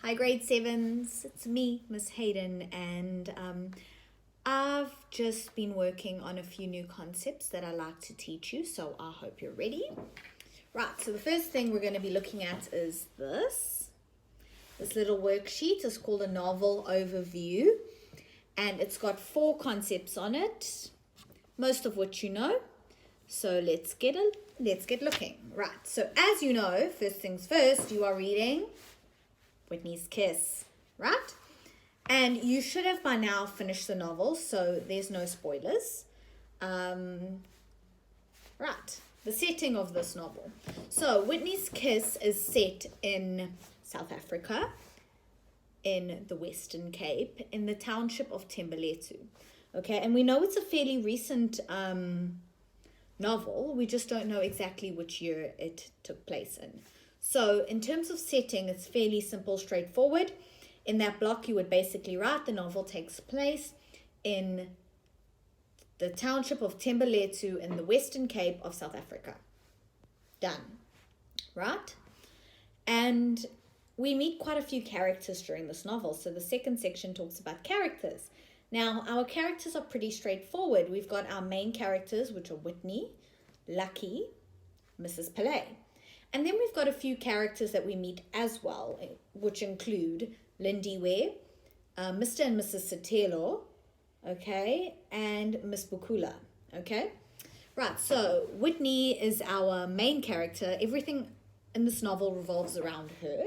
Hi, grade sevens. It's me, Miss Hayden, and I've just been working on a few new concepts that I like to teach you, so I hope you're ready. Right, so the first thing we're going to be looking at is this. This little worksheet is called a novel overview, and it's got 4 concepts on it, most of which you know. So let's get looking. Right, so as you know, first things first, you are reading Whitney's Kiss, right? And you should have by now finished the novel, so there's no spoilers. Right, the setting of this novel. So Whitney's Kiss is set in South Africa, in the Western Cape, in the township of Thembalethu. Okay, and we know it's a fairly recent novel. We just don't know exactly which year it took place in. So in terms of setting, it's fairly simple, straightforward. In that block, you would basically write the novel takes place in the township of Thembalethu in the Western Cape of South Africa. Done. Right? And we meet quite a few characters during this novel. So the second section talks about characters. Now, our characters are pretty straightforward. We've got our main characters, which are Whitney, Lucky, Mrs. Pillay. And then we've got a few characters that we meet as well, which include Lindiwe, Mr. and Mrs. Sotelo, okay, and Miss Bukula, okay? Right, so Whitney is our main character. Everything in this novel revolves around her.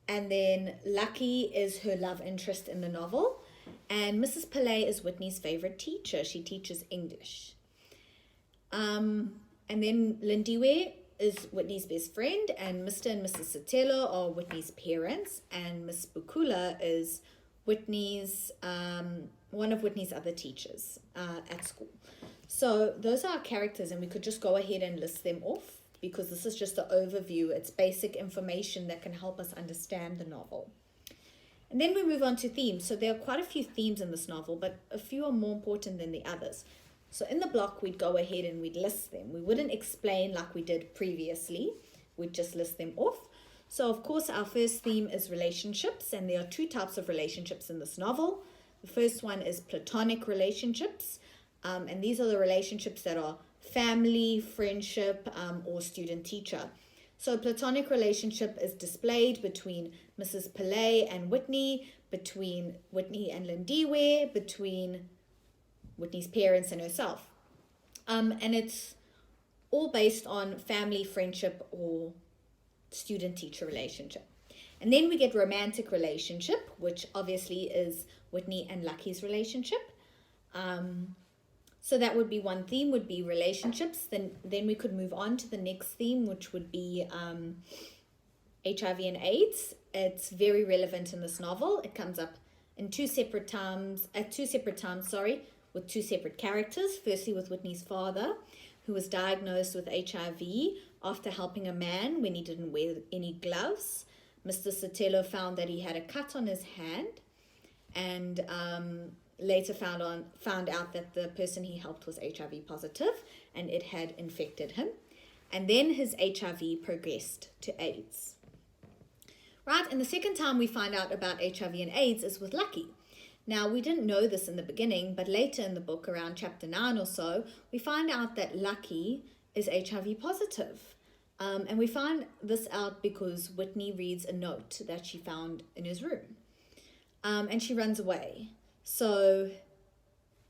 And then Lucky is her love interest in the novel. And Mrs. Pillay is Whitney's favorite teacher. She teaches English. And then Lindiwe is Whitney's best friend, and Mr. and Mrs. Sotelo are Whitney's parents, and Miss Bukula is Whitney's one of Whitney's other teachers at school. So those are our characters, and we could just go ahead and list them off because this is just the overview. It's basic information that can help us understand the novel. And then we move on to themes. So there are quite a few themes in this novel, but a few are more important than the others. So in the block, we'd go ahead and we'd list them. We wouldn't explain like we did previously. We'd just list them off. So, of course, our first theme is relationships, and there are 2 types of relationships in this novel. The first one is platonic relationships, and these are the relationships that are family, friendship, or student-teacher. So a platonic relationship is displayed between Mrs. Pillay and Whitney, between Whitney and Lindiwe, between Whitney's parents and herself. And it's all based on family, friendship, or student-teacher relationship. And then we get romantic relationship, which obviously is Whitney and Lucky's relationship. So that would be one theme, would be relationships. Then we could move on to the next theme, which would be HIV and AIDS. It's very relevant in this novel. It comes up in two separate times, with 2 separate characters. Firstly, with Whitney's father, who was diagnosed with HIV after helping a man when he didn't wear any gloves. Mr. Sotelo found that he had a cut on his hand, and later found out that the person he helped was HIV positive, and it had infected him. And then his HIV progressed to AIDS. Right, and the second time we find out about HIV and AIDS is with Lucky. Now, we didn't know this in the beginning, but later in the book, around chapter 9 or so, we find out that Lucky is HIV positive. And we find this out because Whitney reads a note that she found in his room. And she runs away. So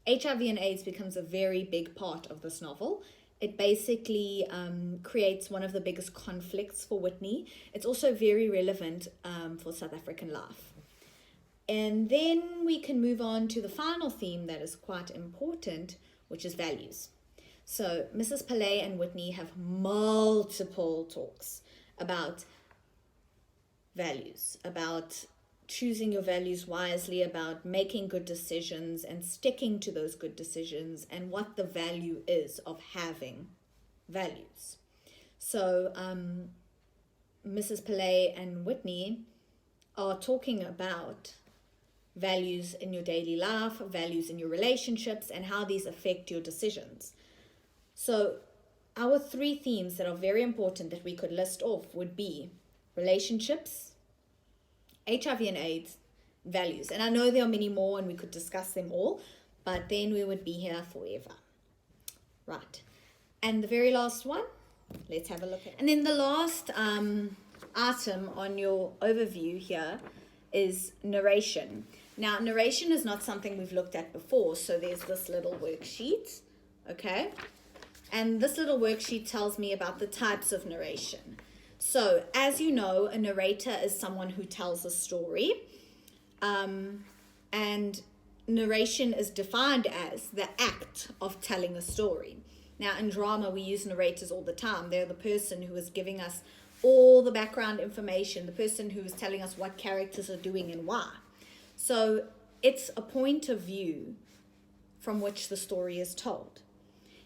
HIV and AIDS becomes a very big part of this novel. It basically creates one of the biggest conflicts for Whitney. It's also very relevant for South African life. And then we can move on to the final theme that is quite important, which is values. So Mrs. Pillay and Whitney have multiple talks about values, about choosing your values wisely, about making good decisions and sticking to those good decisions, and what the value is of having values. So Mrs. Pillay and Whitney are talking about values in your daily life, values in your relationships, and how these affect your decisions. So our 3 themes that are very important that we could list off would be relationships, HIV and AIDS values. And I know there are many more and we could discuss them all, but then we would be here forever. Right. And the very last one, let's have a look at. And then the last item on your overview here is narration. Now, narration is not something we've looked at before, so there's this little worksheet, okay? And this little worksheet tells me about the types of narration. So, as you know, a narrator is someone who tells a story, and narration is defined as the act of telling a story. Now, in drama, we use narrators all the time. They're the person who is giving us all the background information, the person who is telling us what characters are doing and why. So it's a point of view from which the story is told.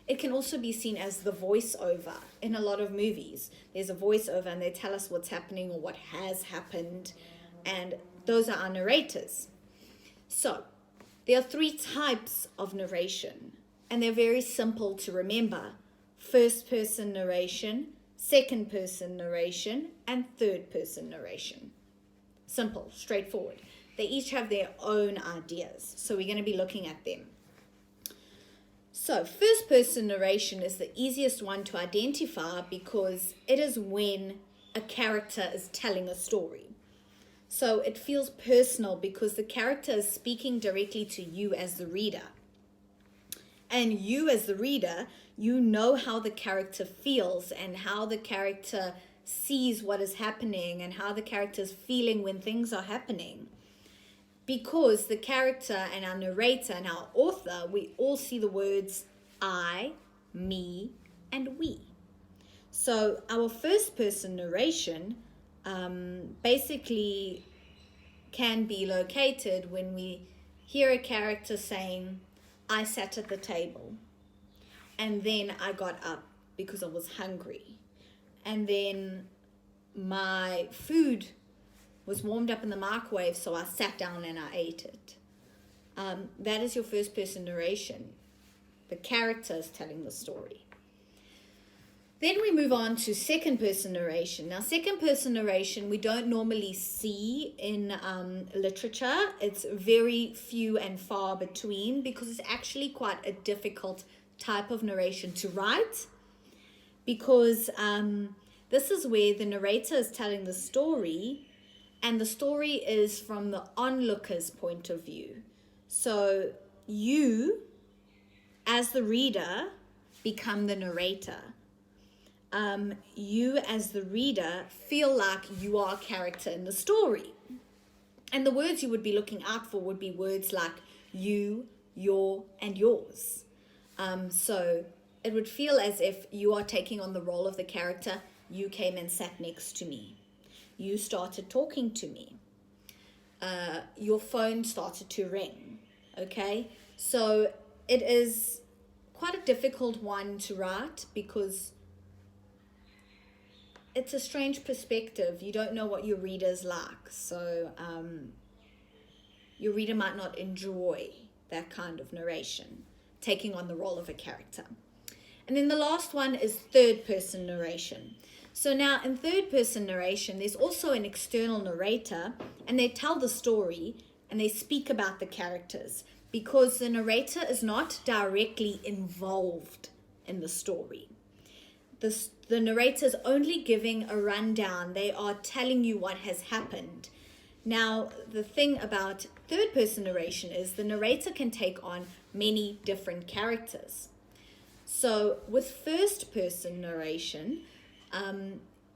It can also be seen as the voiceover. In a lot of movies, there's a voiceover and they tell us what's happening or what has happened, and those are our narrators. So there are 3 types of narration, and they're very simple to remember: first person narration, second person narration, and third person narration. Simple, straightforward. They each have their own ideas, so we're going to be looking at them. So first person narration is the easiest one to identify because it is when a character is telling a story. So it feels personal because the character is speaking directly to you as the reader. And you as the reader, you know how the character feels and how the character sees what is happening and how the character is feeling when things are happening. Because the character and our narrator and our author, we all see the words I, me, and we. So our first person narration basically can be located when we hear a character saying, I sat at the table and then I got up because I was hungry, and then my food was warmed up in the microwave, so I sat down and I ate it. That is your first person narration. The character is telling the story. Then we move on to second person narration. Now, second person narration we don't normally see in literature. It's very few and far between because it's actually quite a difficult type of narration to write, because this is where the narrator is telling the story and the story is from the onlooker's point of view. So you, as the reader, become the narrator. You, as the reader, feel like you are a character in the story. And the words you would be looking out for would be words like you, your, and yours. So it would feel as if you are taking on the role of the character. You came and sat next to me. You started talking to me. Your phone started to ring. Okay? So it is quite a difficult one to write because it's a strange perspective. You don't know what your reader's like. So your reader might not enjoy that kind of narration, taking on the role of a character. And then the last one is third person narration. So now in third person narration, there's also an external narrator, and they tell the story and they speak about the characters because the narrator is not directly involved in the story. The narrator is only giving a rundown. They are telling you what has happened. Now, the thing about third person narration is the narrator can take on many different characters. So with first person narration,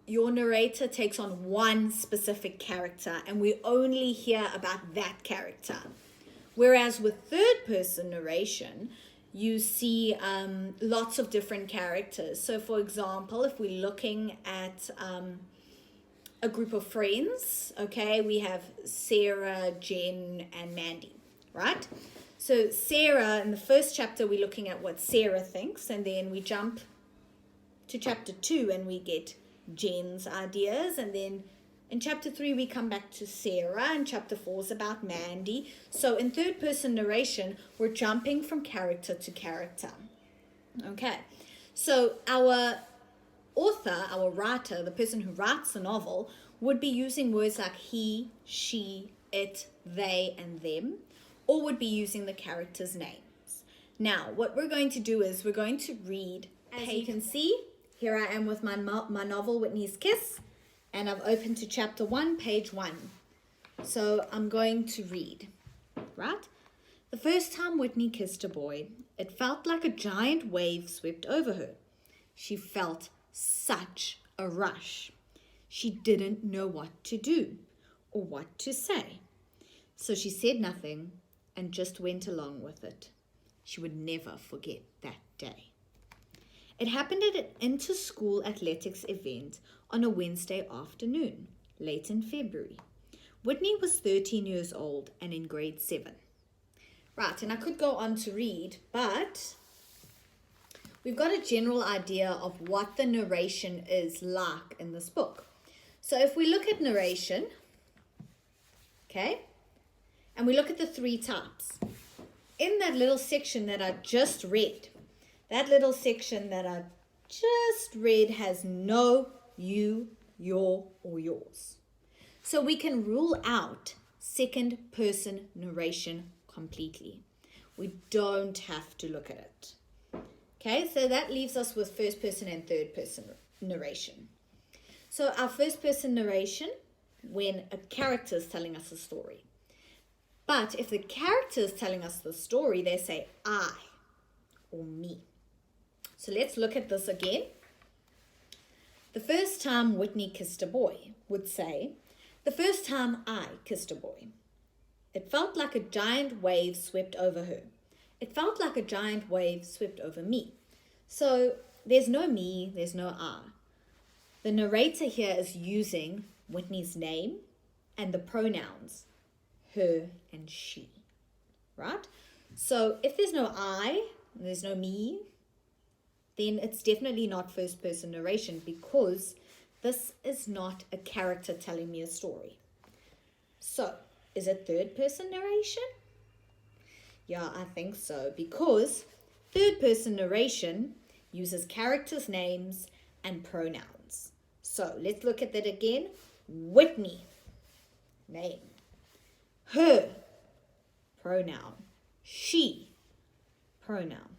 your narrator takes on one specific character and we only hear about that character. Whereas with third person narration, you see lots of different characters. So for example, if we're looking at a group of friends, okay, we have Sarah, Jen, and Mandy, right? So Sarah, in the first chapter, we're looking at what Sarah thinks, and then we jump to chapter 2 and we get Jen's ideas, and then in chapter 3 we come back to Sarah, and chapter 4 is about Mandy. So in third person narration we're jumping from character to character. Okay, so our author, our writer, the person who writes the novel, would be using words like he, she, it, they, and them, or would be using the character's names. Now, what we're going to do is we're going to read. As you can see, here I am with my novel, Whitney's Kiss, and I've opened to chapter 1, page 1. So I'm going to read, right? The first time Whitney kissed a boy, it felt like a giant wave swept over her. She felt such a rush. She didn't know what to do or what to say. So she said nothing and just went along with it. She would never forget that day. It happened at an inter-school athletics event on a Wednesday afternoon, late in February. Whitney was 13 years old and in grade 7. Right, and I could go on to read, but we've got a general idea of what the narration is like in this book. So if we look at narration, okay, and we look at the 3 types, in that little section that I just read, that little section that I just read has no, you, your, or yours. So we can rule out second person narration completely. We don't have to look at it. Okay, so that leaves us with first person and third person narration. So our first person narration, when a character is telling us a story. But if the character is telling us the story, they say I or me. So let's look at this again. The first time Whitney kissed a boy would say, the first time I kissed a boy. It felt like a giant wave swept over her. It felt like a giant wave swept over me. So there's no me, there's no I. The narrator here is using Whitney's name and the pronouns her and she, right? So if there's no I, there's no me, then it's definitely not first person narration because this is not a character telling me a story. So is it third person narration? Yeah, I think so, because third person narration uses characters' names and pronouns. So let's look at that again. Whitney, name. Her, pronoun. She, pronoun.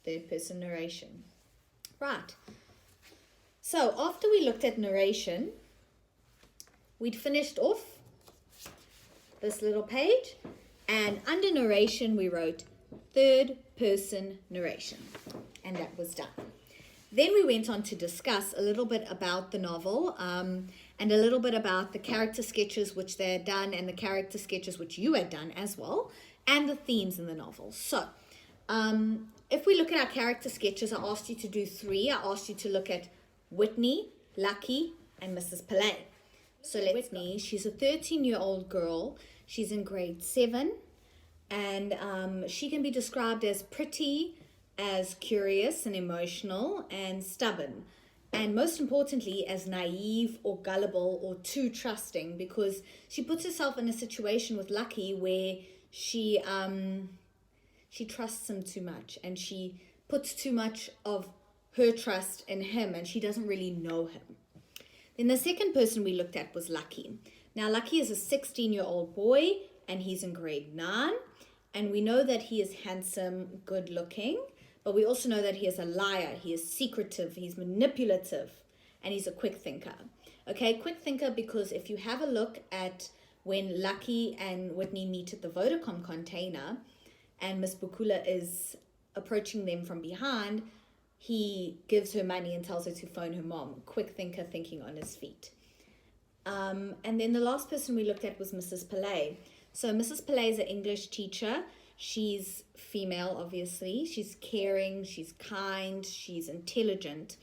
Third person narration. Right. So after we looked at narration, we'd finished off this little page, and under narration we wrote third person narration, and that was done. Then we went on to discuss a little bit about the novel and a little bit about the character sketches which they had done and the character sketches which you had done as well, and the themes in the novel. So if we look at our character sketches, I asked you to do 3. I asked you to look at Whitney, Lucky, and Mrs. Pillay. So Whitney, she's a 13-year-old girl. She's in grade 7, and she can be described as pretty, as curious and emotional, and stubborn, and most importantly as naive or gullible or too trusting, because she puts herself in a situation with Lucky where she trusts him too much, and she puts too much of her trust in him, and she doesn't really know him. Then the second person we looked at was Lucky. Now Lucky is a 16-year-old boy, and he's in grade 9, and we know that he is handsome, good looking, but we also know that he is a liar, he is secretive, he's manipulative, and he's a quick thinker. Okay, quick thinker, because if you have a look at when Lucky and Whitney meet at the Vodacom container, and Miss Bukula is approaching them from behind, he gives her money and tells her to phone her mom. Quick thinker, thinking on his feet. And then the last person we looked at was Mrs. Pillay. So Mrs. Pillay is an English teacher. She's female, obviously. She's caring, she's kind, she's intelligent.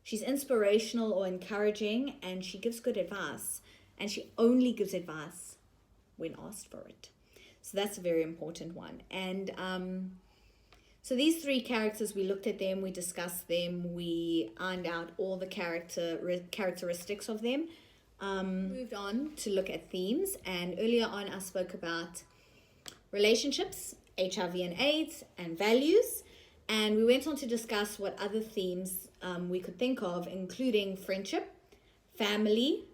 She's inspirational or encouraging, and she gives good advice. And she only gives advice when asked for it. So that's a very important one. And so these 3 characters, we looked at them, we discussed them, we ironed out all the characteristics of them. Moved on to look at themes, and earlier on I spoke about relationships, HIV and AIDS, and values, and we went on to discuss what other themes we could think of, including friendship, family,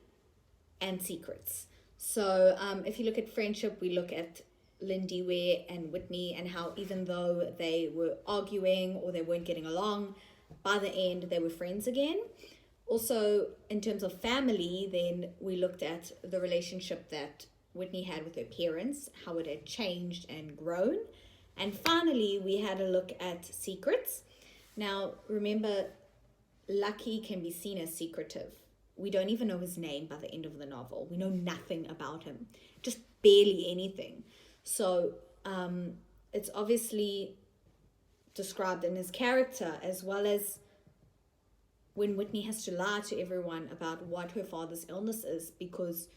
and secrets. So if you look at friendship, we look at Lindy Ware and Whitney, and how even though they were arguing or they weren't getting along, by the end they were friends again. Also, in terms of family, then we looked at the relationship that Whitney had with her parents, how it had changed and grown. And finally, we had a look at secrets. Now, remember, Lucky can be seen as secretive. We don't even know his name by the end of the novel. We know nothing about him, just barely anything. So it's obviously described in his character, as well as when Whitney has to lie to everyone about what her father's illness is, because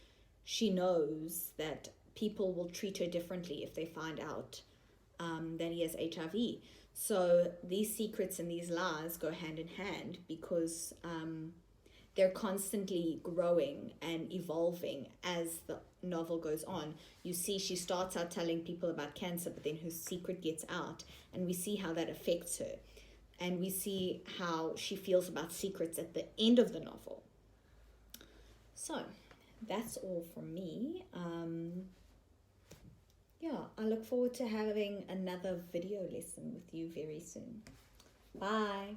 she knows that people will treat her differently if they find out that he has HIV. So these secrets and these lies go hand in hand, because they're constantly growing and evolving as the novel goes on. You see, she starts out telling people about cancer, but then her secret gets out, and we see how that affects her. And we see how she feels about secrets at the end of the novel. So that's all from me. I look forward to having another video lesson with you very soon. Bye.